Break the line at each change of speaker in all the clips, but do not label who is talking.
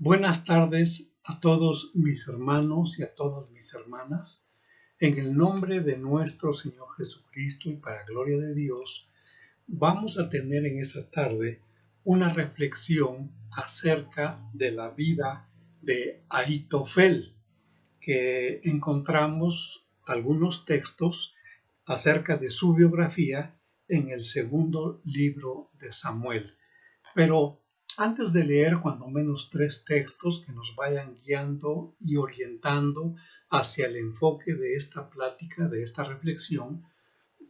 Buenas tardes a todos mis hermanos y a todas mis hermanas. En el nombre de nuestro Señor Jesucristo y para gloria de Dios, vamos a tener en esta tarde una reflexión acerca de la vida de Ahitofel, que encontramos algunos textos acerca de su biografía en el segundo libro de Samuel. Pero antes de leer cuando menos 3 textos que nos vayan guiando y orientando hacia el enfoque de esta plática, de esta reflexión,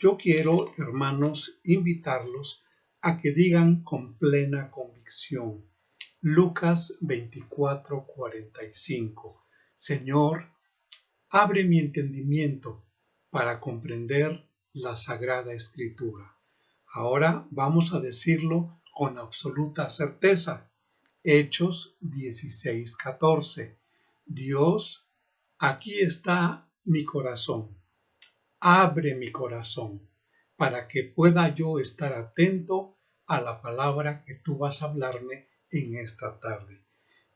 yo quiero, hermanos, invitarlos a que digan con plena convicción, Lucas 24:45, Señor, abre mi entendimiento para comprender la Sagrada Escritura. Ahora vamos a decirlo con absoluta certeza. Hechos 16:14. Dios, aquí está mi corazón. Abre mi corazón para que pueda yo estar atento a la palabra que tú vas a hablarme en esta tarde.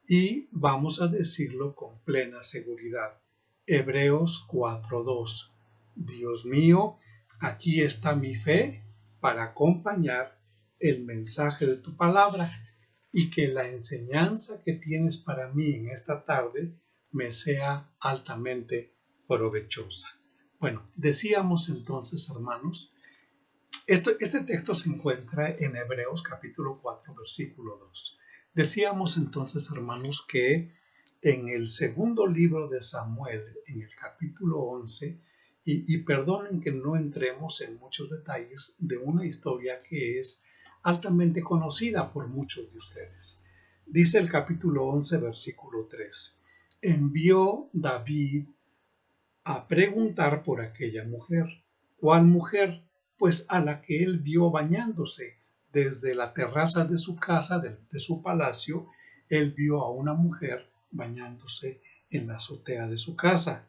Y vamos a decirlo con plena seguridad. Hebreos 4:2. Dios mío, aquí está mi fe para acompañar el mensaje de tu palabra y que la enseñanza que tienes para mí en esta tarde me sea altamente provechosa. Bueno, decíamos entonces, hermanos, este texto se encuentra en Hebreos capítulo 4, versículo 2. Decíamos entonces, hermanos, que en el segundo libro de Samuel, en el capítulo 11, y perdonen que no entremos en muchos detalles de una historia que es altamente conocida por muchos de ustedes. Dice el capítulo 11, versículo 3, envió David a preguntar por aquella mujer. ¿Cuál mujer? Pues a la que él vio bañándose desde la terraza de su casa, de su palacio, él vio a una mujer bañándose en la azotea de su casa.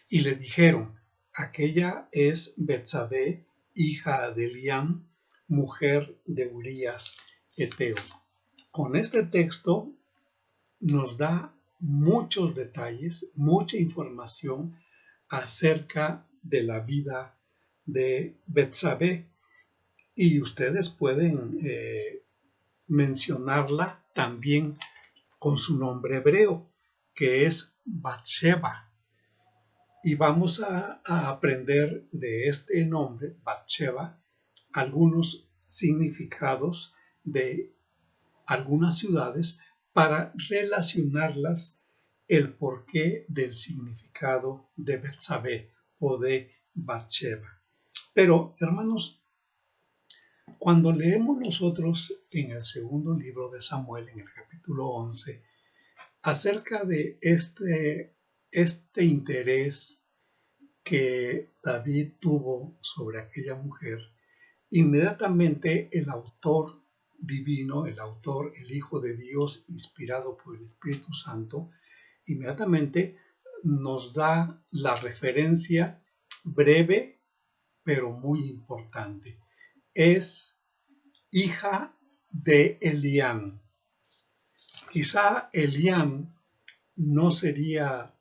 Y le dijeron, aquella es Betsabé, hija de Eliam, mujer de Urías Eteo. Con este texto nos da muchos detalles, mucha información acerca de la vida de Betsabé y ustedes pueden mencionarla también con su nombre hebreo, que es Batsheba. Y vamos a aprender de este nombre, Batsheba, algunos significados de algunas ciudades para relacionarlas el porqué del significado de Betsabé o de Batsheba. Pero, hermanos, cuando leemos nosotros en el segundo libro de Samuel, en el capítulo 11, acerca de este interés que David tuvo sobre aquella mujer, inmediatamente el autor divino, el autor, el Hijo de Dios, inspirado por el Espíritu Santo, inmediatamente nos da la referencia breve, pero muy importante. Es hija de Eliam. Quizá Eliam no sería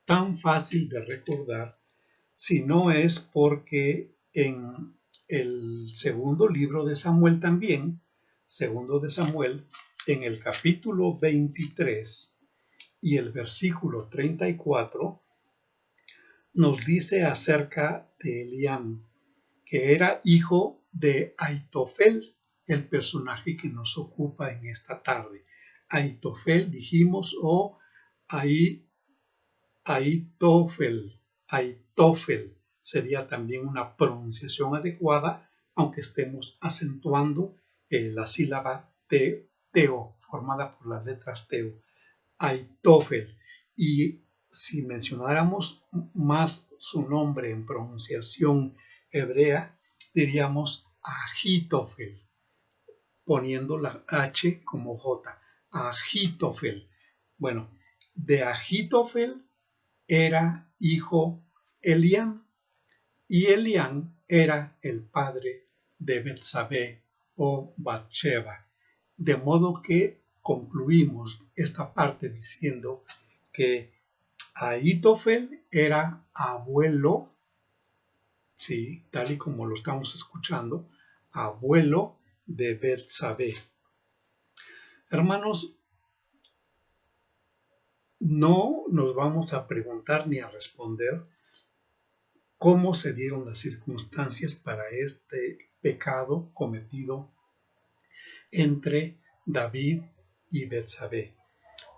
tan fácil de recordar si no es porque en el segundo libro de Samuel también, segundo de Samuel, en el capítulo 23 y el versículo 34, nos dice acerca de Eliam, que era hijo de Ahitofel, el personaje que nos ocupa en esta tarde. Ahitofel, dijimos, o Ahitofel sería también una pronunciación adecuada, aunque estemos acentuando la sílaba teo, formada por las letras teo. Ahitofel. Y si mencionáramos más su nombre en pronunciación hebrea, diríamos Ahitofel, poniendo la H como J. Ahitofel. Bueno, de Ahitofel era hijo Eliam, y Eliam era el padre de Betsabé o Batsheba, de modo que concluimos esta parte diciendo que Ahitofel era abuelo, sí, tal y como lo estamos escuchando, abuelo de Betsabé. Hermanos, no nos vamos a preguntar ni a responder cómo se dieron las circunstancias para este pecado cometido entre David y Betsabé.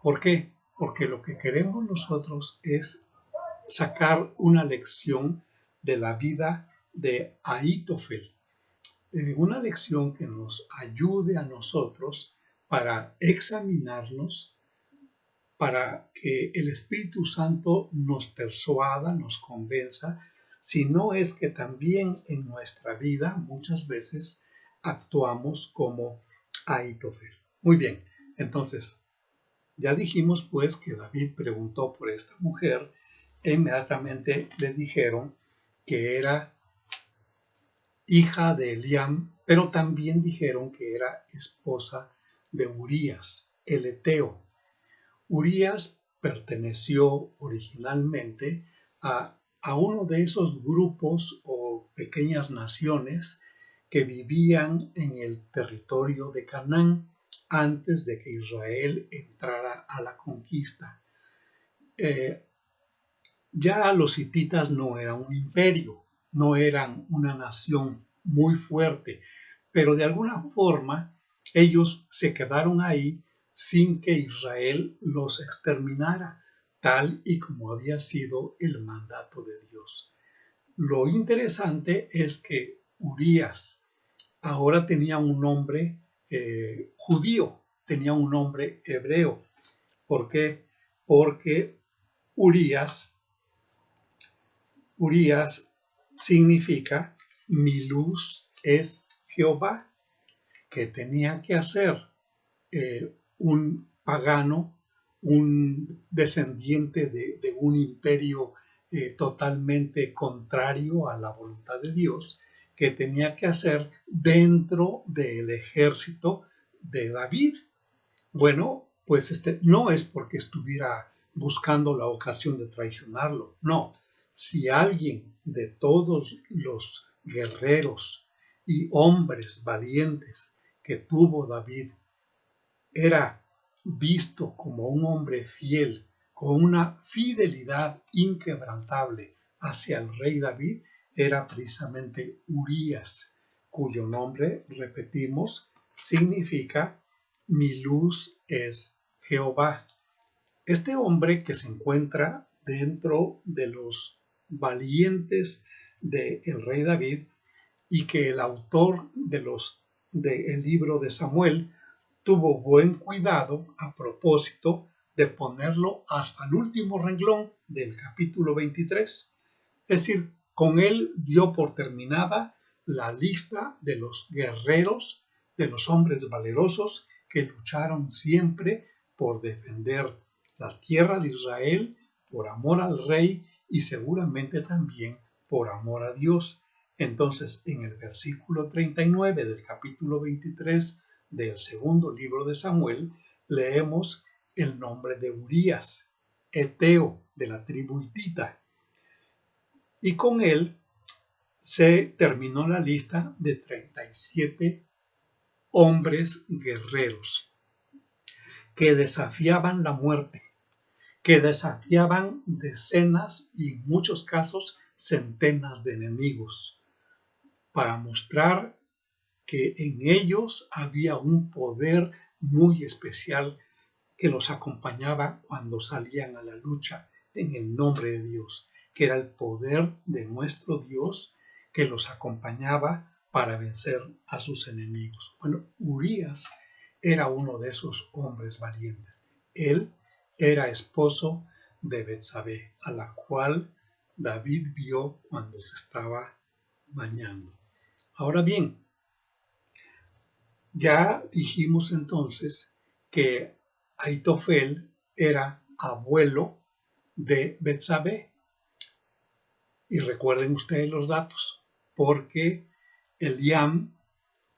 ¿Por qué? Porque lo que queremos nosotros es sacar una lección de la vida de Ahitofel, una lección que nos ayude a nosotros para examinarnos, para que el Espíritu Santo nos persuada, nos convenza, si no es que también en nuestra vida muchas veces actuamos como Ahitofel. Muy bien, entonces ya dijimos pues que David preguntó por esta mujer e inmediatamente le dijeron que era hija de Eliam, pero también dijeron que era esposa de Urías, el eteo. Urías perteneció originalmente a uno de esos grupos o pequeñas naciones que vivían en el territorio de Canaán antes de que Israel entrara a la conquista. Ya los hititas no eran un imperio, no eran una nación muy fuerte, pero de alguna forma ellos se quedaron ahí sin que Israel los exterminara, tal y como había sido el mandato de Dios. Lo interesante es que Urías ahora tenía un nombre judío, tenía un nombre hebreo. ¿Por qué? Porque Urías significa mi luz es Jehová, que tenía que hacer un pagano, un descendiente de un imperio totalmente contrario a la voluntad de Dios, que tenía que hacer dentro del ejército de David. Bueno, pues no es porque estuviera buscando la ocasión de traicionarlo, no. Si alguien de todos los guerreros y hombres valientes que tuvo David era visto como un hombre fiel, con una fidelidad inquebrantable hacia el rey David, era precisamente Urías, cuyo nombre, repetimos, significa mi luz es Jehová. Este hombre que se encuentra dentro de los valientes del rey David y que el autor del libro de Samuel tuvo buen cuidado a propósito de ponerlo hasta el último renglón del capítulo 23. Es decir, con él dio por terminada la lista de los guerreros, de los hombres valerosos que lucharon siempre por defender la tierra de Israel, por amor al rey y seguramente también por amor a Dios. Entonces, en el versículo 39 del capítulo 23 del segundo libro de Samuel, leemos el nombre de Urías, eteo, de la tribu hitita. Y con él se terminó la lista de 37 hombres guerreros que desafiaban la muerte, que desafiaban decenas y en muchos casos centenas de enemigos, para mostrar que en ellos había un poder muy especial que los acompañaba cuando salían a la lucha en el nombre de Dios, que era el poder de nuestro Dios que los acompañaba para vencer a sus enemigos. Bueno, Urías era uno de esos hombres valientes. Él era esposo de Betsabé, a la cual David vio cuando se estaba bañando. Ahora bien, ya dijimos entonces que Ahitofel era abuelo de Betsabé. Y recuerden ustedes los datos, porque Eliam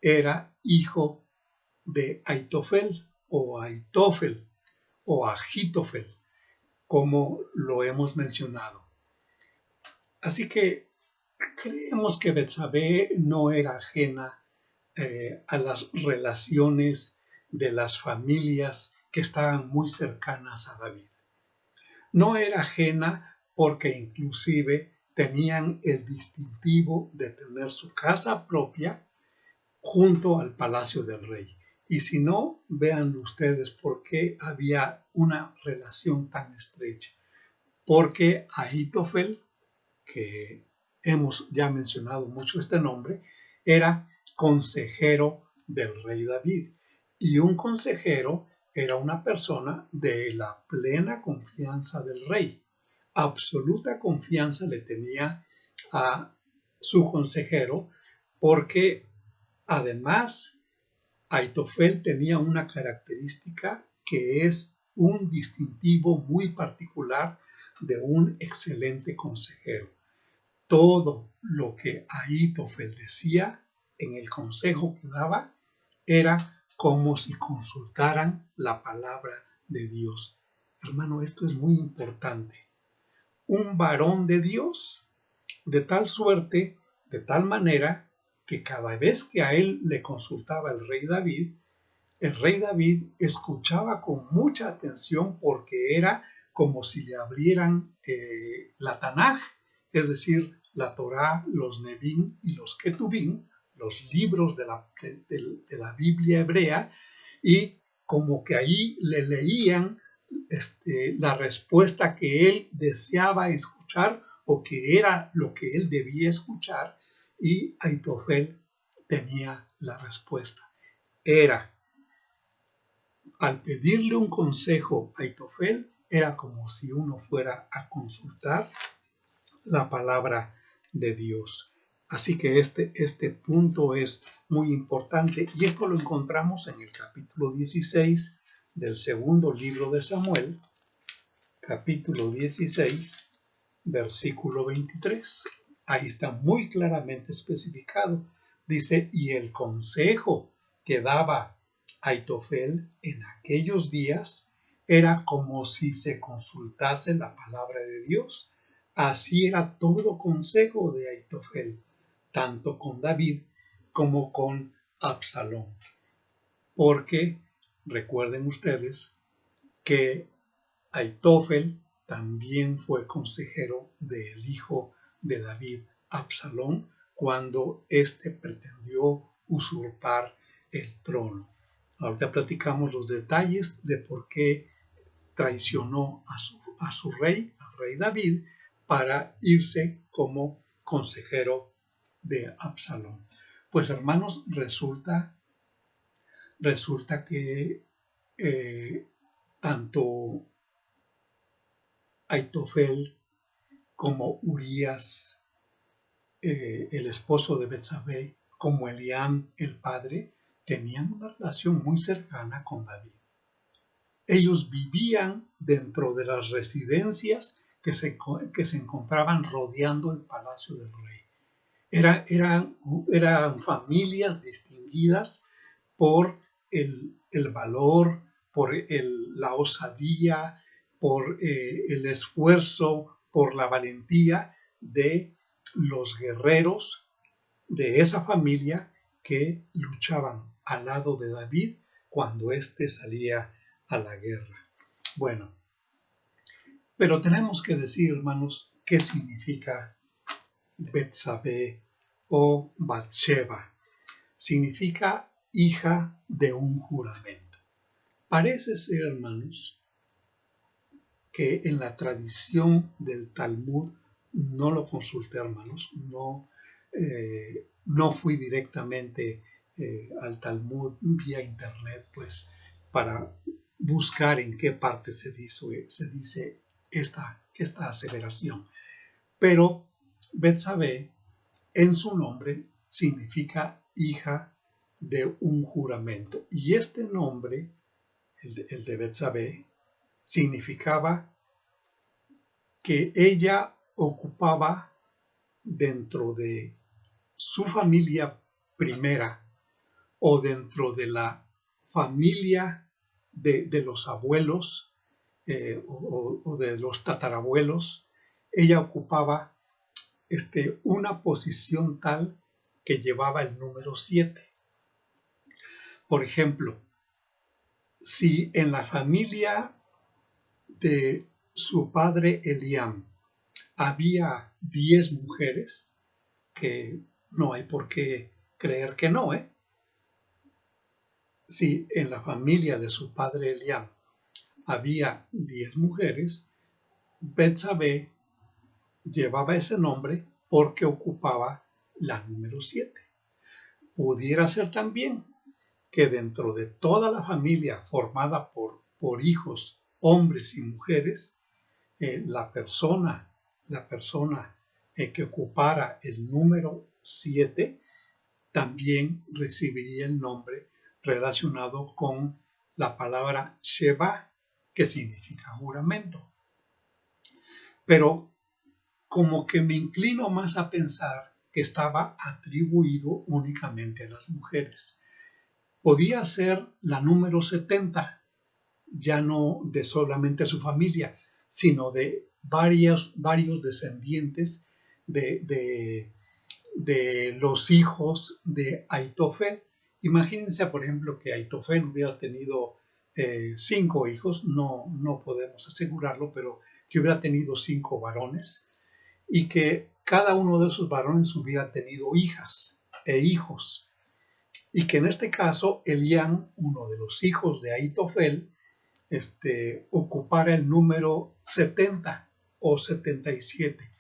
era hijo de Ahitofel. o Aitofel o Agitofel, como lo hemos mencionado. Así que creemos que Betsabé no era ajena a las relaciones de las familias que estaban muy cercanas a David. No era ajena porque inclusive tenían el distintivo de tener su casa propia junto al palacio del rey. Y si no, vean ustedes por qué había una relación tan estrecha. Porque Ahitofel, que hemos ya mencionado mucho este nombre, era consejero del rey David. Y un consejero era una persona de la plena confianza del rey. Absoluta confianza le tenía a su consejero porque además Aitofel tenía una característica que es un distintivo muy particular de un excelente consejero. Todo lo que Aitofel decía en el consejo que daba era como si consultaran la palabra de Dios. Hermano, esto es muy importante. Un varón de Dios, de tal suerte, de tal manera, que cada vez que a él le consultaba el rey David escuchaba con mucha atención porque era como si le abrieran la Tanaj, es decir, la Torá, los Nevim y los Ketubim, los libros de la Biblia hebrea, y como que ahí le leían la respuesta que él deseaba escuchar o que era lo que él debía escuchar, y Aitofel tenía la respuesta. Era, al pedirle un consejo a Aitofel, era como si uno fuera a consultar la palabra de Dios. Así que este punto es muy importante y esto lo encontramos en el capítulo 16 del segundo libro de Samuel, capítulo 16, versículo 23. Ahí está muy claramente especificado. Dice, y el consejo que daba Aitofel en aquellos días era como si se consultase la palabra de Dios. Así era todo consejo de Aitofel, tanto con David como con Absalón. Porque recuerden ustedes que Aitofel también fue consejero del hijo de David, Absalón, cuando éste pretendió usurpar el trono. Ahorita platicamos los detalles de por qué traicionó a su rey, al rey David, para irse como consejero de Absalón. Pues hermanos, resulta que tanto Aitofel como Urías, el esposo de Betsabé, como Eliam, el padre, tenían una relación muy cercana con David. Ellos vivían dentro de las residencias que se encontraban rodeando el palacio del rey. Eran familias distinguidas por el valor, por la osadía, por el esfuerzo, por la valentía de los guerreros de esa familia que luchaban al lado de David cuando éste salía a la guerra. Bueno, pero tenemos que decir, hermanos, qué significa Betsabé o Bathsheba. Significa hija de un juramento. Parece ser, hermanos, que en la tradición del Talmud, no lo consulté, hermanos, no fui directamente al Talmud vía internet, pues, para buscar en qué parte se dice esta aseveración. Pero Betsabé, en su nombre, significa hija de un juramento. Y este nombre, el de Betsabé, significaba que ella ocupaba dentro de su familia primera o dentro de la familia de los abuelos o de los tatarabuelos, ella ocupaba una posición tal que llevaba el número 7. Por ejemplo, si en la familia de su padre Eliam había 10 mujeres, que no hay por qué creer que no, si en la familia de su padre Eliam había 10 mujeres, Betsabé llevaba ese nombre porque ocupaba la número 7. Pudiera ser también que dentro de toda la familia formada por hijos, hombres y mujeres, la persona que ocupara el número 7 también recibiría el nombre relacionado con la palabra Sheba, que significa juramento. Pero como que me inclino más a pensar que estaba atribuido únicamente a las mujeres. Podía ser la número 70, ya no de solamente su familia, sino de varios descendientes de los hijos de Aitofel. Imagínense, por ejemplo, que Aitofel hubiera tenido 5 hijos, no podemos asegurarlo, pero que hubiera tenido 5 varones y que cada uno de esos varones hubiera tenido hijas e hijos. Y que en este caso Eliam, uno de los hijos de Aitofel, ocupara el número 70 o 77.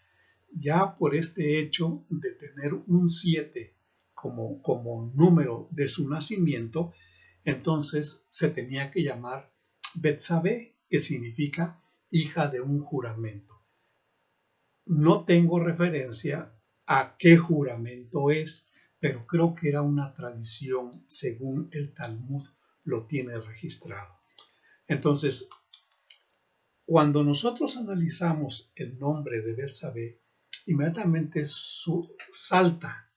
Ya por este hecho de tener un 7 como número de su nacimiento, entonces se tenía que llamar Betsabé, que significa hija de un juramento. No tengo referencia a qué juramento es, pero creo que era una tradición según el Talmud lo tiene registrado. Entonces, cuando nosotros analizamos el nombre de Betsabé, inmediatamente salta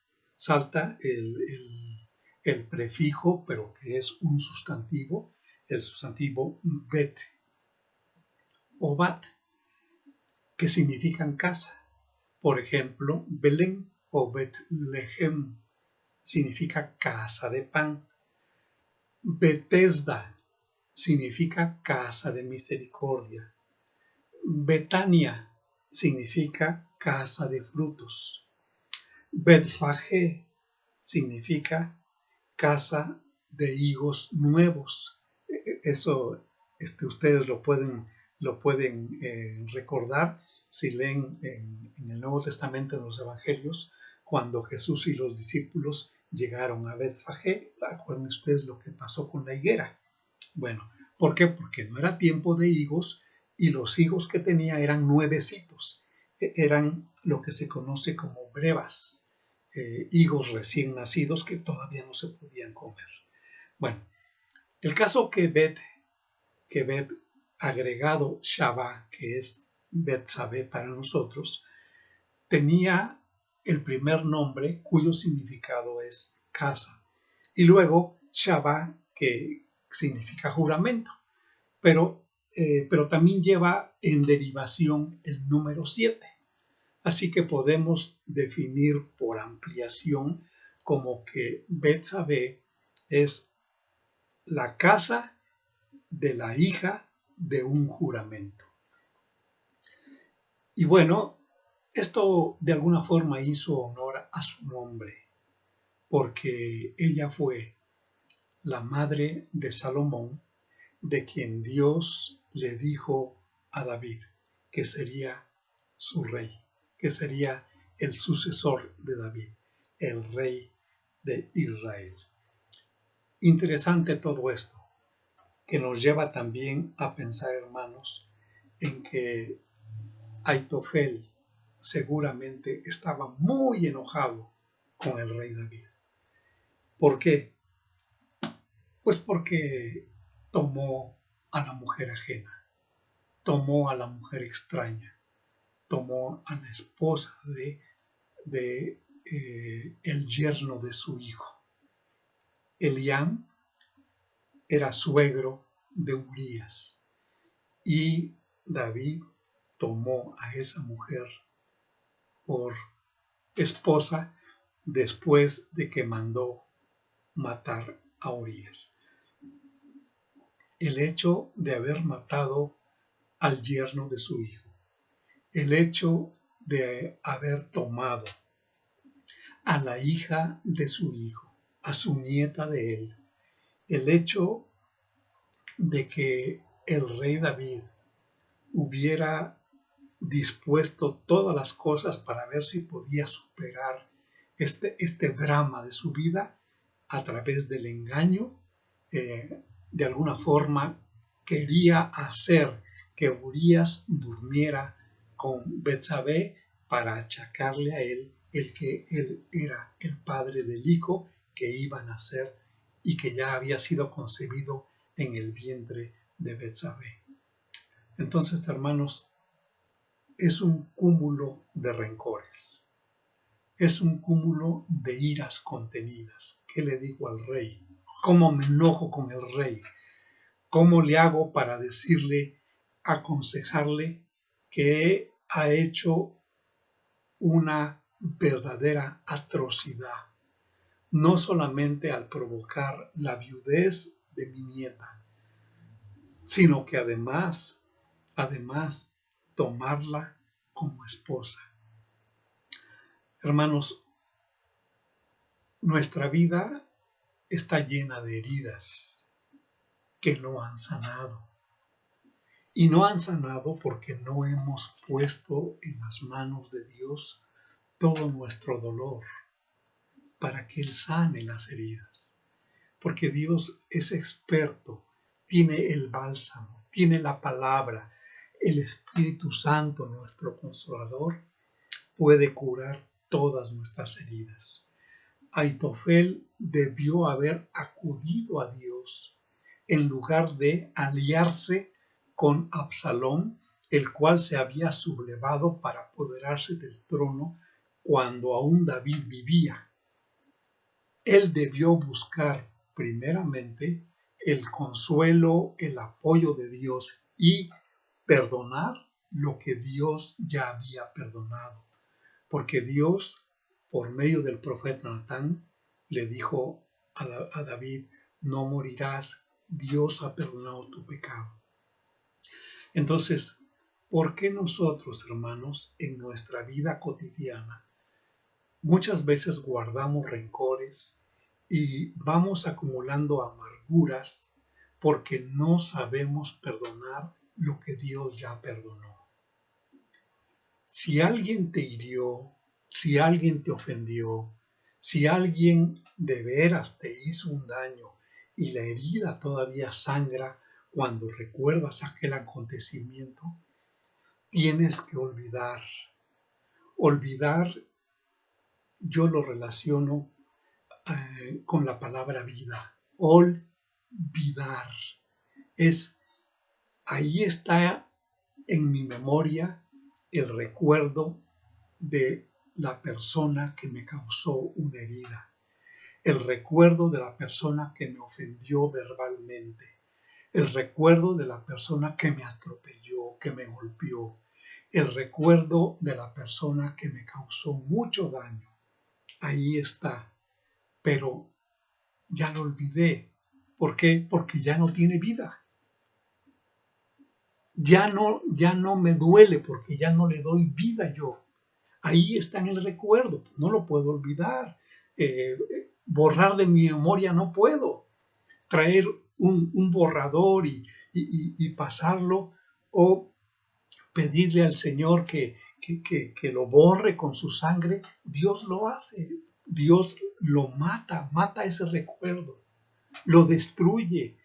el prefijo, pero que es un sustantivo, el sustantivo Bet o Bat, que significan casa. Por ejemplo, Belén o Betlehem significa casa de pan. Betesda significa casa de misericordia. Betania significa casa de frutos. Betfagé significa casa de higos nuevos. Eso ustedes lo pueden recordar si leen en el Nuevo Testamento, en los Evangelios, cuando Jesús y los discípulos llegaron a Betfagé. Acuérdense ustedes lo que pasó con la higuera. Bueno, ¿por qué? Porque no era tiempo de higos y los higos que tenía eran nuevecitos. Eran lo que se conoce como brevas, higos recién nacidos que todavía no se podían comer. Bueno, el caso que Bet agregado Shabá, que es Betsabé para nosotros, tenía el primer nombre cuyo significado es casa, y luego Shabá, que significa juramento, pero también lleva en derivación el número 7. Así que podemos definir por ampliación como que Betsabé es la casa de la hija de un juramento. Y bueno, esto de alguna forma hizo honor a su nombre, porque ella fue la madre de Salomón, de quien Dios le dijo a David que sería su rey, que sería el sucesor de David, el rey de Israel. Interesante todo esto, que nos lleva también a pensar, hermanos, en que Aitofel seguramente estaba muy enojado con el rey David. ¿Por qué? Pues porque tomó a la mujer ajena, tomó a la mujer extraña, tomó a la esposa de el yerno de su hijo. Eliam era suegro de Urías. Y David tomó a esa mujer por esposa después de que mandó matar a Urías. El hecho de haber matado al yerno de su hijo, el hecho de haber tomado a la hija de su hijo, a su nieta de él, el hecho de que el rey David hubiera dispuesto todas las cosas para ver si podía superar este drama de su vida a través del engaño, de alguna forma quería hacer que Urías durmiera con Betsabé para achacarle a él el que él era el padre del hijo que iba a nacer y que ya había sido concebido en el vientre de Betsabé. Entonces, hermanos, es un cúmulo de rencores, es un cúmulo de iras contenidas. ¿Qué le digo al rey? ¿Cómo me enojo con el rey? ¿Cómo le hago para decirle, aconsejarle que ha hecho una verdadera atrocidad? No solamente al provocar la viudez de mi nieta, sino que además tomarla como esposa. Hermanos, nuestra vida está llena de heridas que no han sanado. Y no han sanado porque no hemos puesto en las manos de Dios todo nuestro dolor para que Él sane las heridas. Porque Dios es experto, tiene el bálsamo, tiene la palabra, el Espíritu Santo, nuestro Consolador, puede curar todas nuestras heridas. Aitofel debió haber acudido a Dios en lugar de aliarse con Absalón, el cual se había sublevado para apoderarse del trono cuando aún David vivía. Él debió buscar primeramente el consuelo, el apoyo de Dios y perdonar lo que Dios ya había perdonado. Porque Dios, por medio del profeta Natán, le dijo a David, no morirás, Dios ha perdonado tu pecado. Entonces, ¿por qué nosotros, hermanos, en nuestra vida cotidiana, muchas veces guardamos rencores y vamos acumulando amarguras porque no sabemos perdonar lo que Dios ya perdonó? Si alguien te hirió, si alguien te ofendió, si alguien de veras te hizo un daño y la herida todavía sangra cuando recuerdas aquel acontecimiento, tienes que olvidar. Olvidar, yo lo relaciono con la palabra vida. Olvidar. Ahí está en mi memoria el recuerdo de la persona que me causó una herida, el recuerdo de la persona que me ofendió verbalmente, el recuerdo de la persona que me atropelló, que me golpeó, el recuerdo de la persona que me causó mucho daño. Ahí está, pero ya lo olvidé. ¿Por qué? Porque ya no tiene vida. Ya no me duele porque ya no le doy vida yo. Ahí está en el recuerdo, no lo puedo olvidar. Borrar de mi memoria no puedo. Traer un borrador y pasarlo o pedirle al Señor que lo borre con su sangre. Dios lo hace. Dios lo mata ese recuerdo, lo destruye,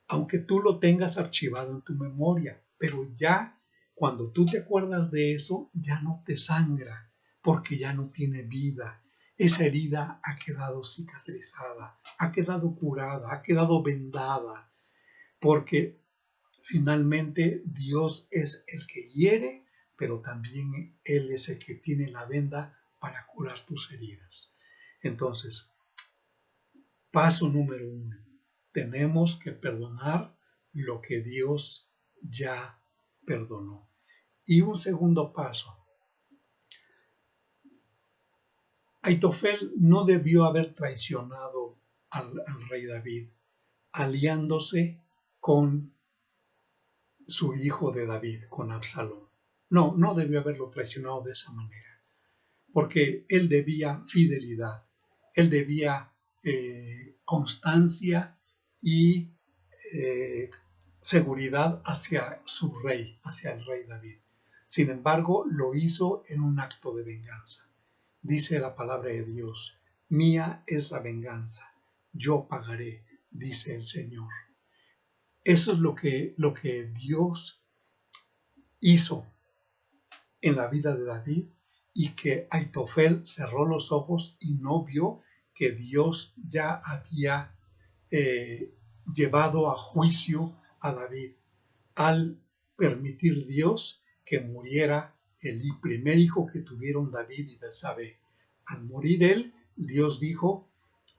aunque tú lo tengas archivado en tu memoria, pero ya cuando tú te acuerdas de eso, ya no te sangra, porque ya no tiene vida. Esa herida ha quedado cicatrizada, ha quedado curada, ha quedado vendada, porque finalmente Dios es el que hiere, pero también Él es el que tiene la venda para curar tus heridas. Entonces, paso número 1. Tenemos que perdonar lo que Dios ya perdonó. Y un segundo paso. Aitofel no debió haber traicionado al rey David, aliándose con su hijo de David, con Absalón. No debió haberlo traicionado de esa manera, porque él debía fidelidad, él debía constancia y seguridad hacia su rey, hacia el rey David. Sin embargo, lo hizo en un acto de venganza. Dice la palabra de Dios, mía es la venganza, yo pagaré, dice el Señor. Eso es lo que Dios hizo en la vida de David, y que Aitofel cerró los ojos y no vio que Dios ya había llevado a juicio a David al permitir Dios que muriera el primer hijo que tuvieron David y Betsabé. Al morir él, Dios dijo,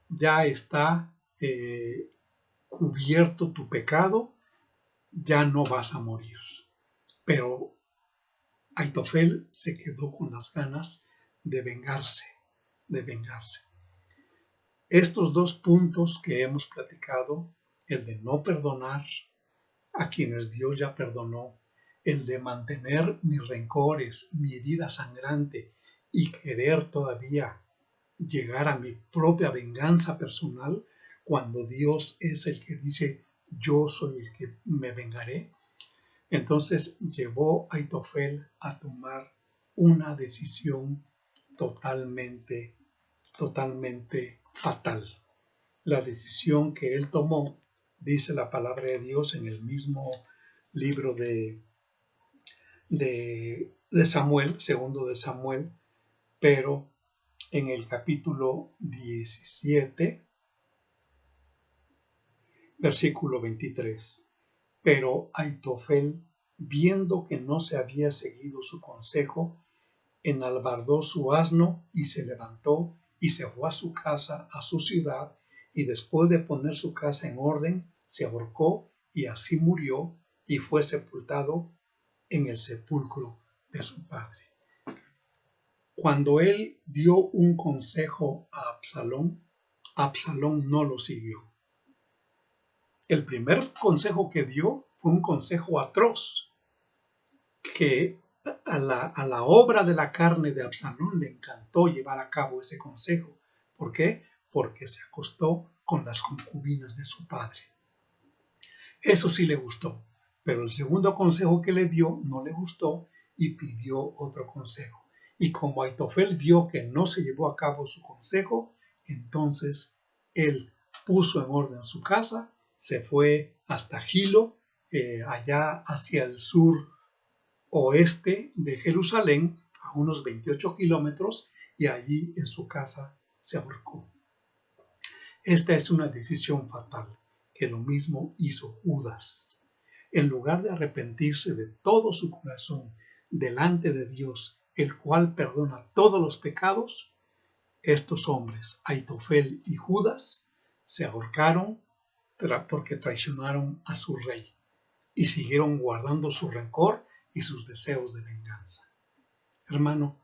ya está cubierto tu pecado, ya no vas a morir. Pero Aitofel se quedó con las ganas de vengarse. Estos dos puntos que hemos platicado, el de no perdonar a quienes Dios ya perdonó, el de mantener mis rencores, mi herida sangrante y querer todavía llegar a mi propia venganza personal, cuando Dios es el que dice, yo soy el que me vengaré. Entonces llevó a Aitofel a tomar una decisión totalmente fatal. La decisión que él tomó, dice la palabra de Dios en el mismo libro de Samuel, segundo de Samuel, pero en el capítulo 17, versículo 23. Pero Aitofel, viendo que no se había seguido su consejo, enalbardó su asno y se levantó y se fue a su casa, a su ciudad, y después de poner su casa en orden, se ahorcó y así murió y fue sepultado en el sepulcro de su padre. Cuando él dio un consejo a Absalón, Absalón no lo siguió. El primer consejo que dio fue un consejo atroz, que a la obra de la carne de Absalón le encantó llevar a cabo ese consejo. ¿Por qué? Porque se acostó con las concubinas de su padre. Eso sí le gustó, pero el segundo consejo que le dio no le gustó y pidió otro consejo. Y como Aitofel vio que no se llevó a cabo su consejo, entonces él puso en orden su casa, se fue hasta Gilo, allá hacia el sur oeste de Jerusalén, a unos 28 kilómetros, y allí en su casa se ahorcó. Esta es una decisión fatal, que lo mismo hizo Judas. En lugar de arrepentirse de todo su corazón delante de Dios, el cual perdona todos los pecados, estos hombres, Aitofel y Judas, se ahorcaron porque traicionaron a su rey y siguieron guardando su rencor y sus deseos de venganza. Hermano,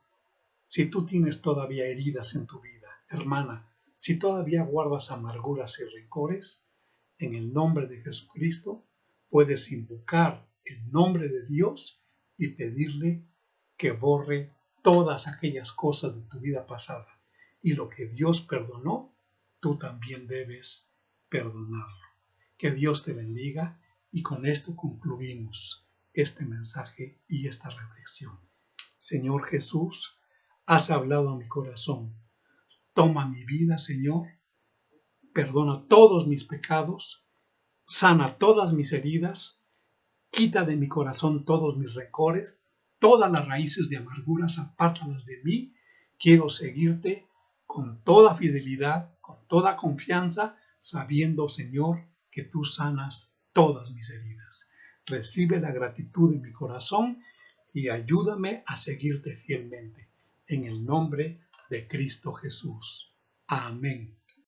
si tú tienes todavía heridas en tu vida, hermana, si todavía guardas amarguras y rencores, en el nombre de Jesucristo puedes invocar el nombre de Dios y pedirle que borre todas aquellas cosas de tu vida pasada. Y lo que Dios perdonó, tú también debes perdonarlo. Que Dios te bendiga, y con esto concluimos este mensaje y esta reflexión. Señor Jesús, has hablado a mi corazón. Toma mi vida, Señor. Perdona todos mis pecados. Sana todas mis heridas. Quita de mi corazón todos mis rencores. Todas las raíces de amarguras, apártalas de mí. Quiero seguirte con toda fidelidad, con toda confianza, sabiendo, Señor, que tú sanas todas mis heridas. Recibe la gratitud en mi corazón y ayúdame a seguirte fielmente. En el nombre de Cristo Jesús. Amén.